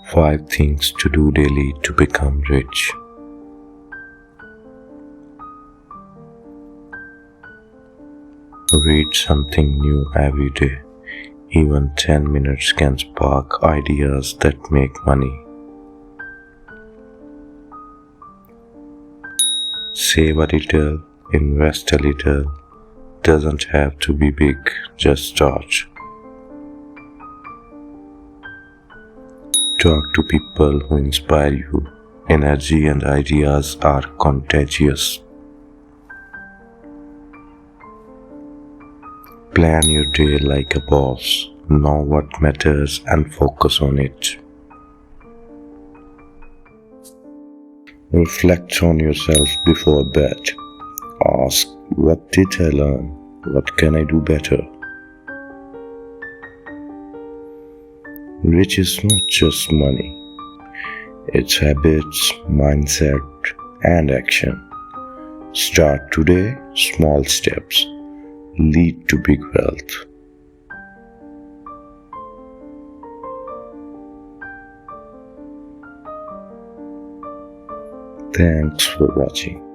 5 things to do daily to become rich. Read something new every day. Even 10 minutes can spark ideas that make money. Save a little, invest a little. Doesn't have to be big, just start. Talk to people who inspire you. Energy and ideas are contagious. Plan your day like a boss. Know what matters and focus on it. Reflect on yourself before bed. Ask, what did I learn? What can I do better? Rich is not just money. It's habits, mindset, and action. Start today, small steps lead to big wealth. Thanks for watching.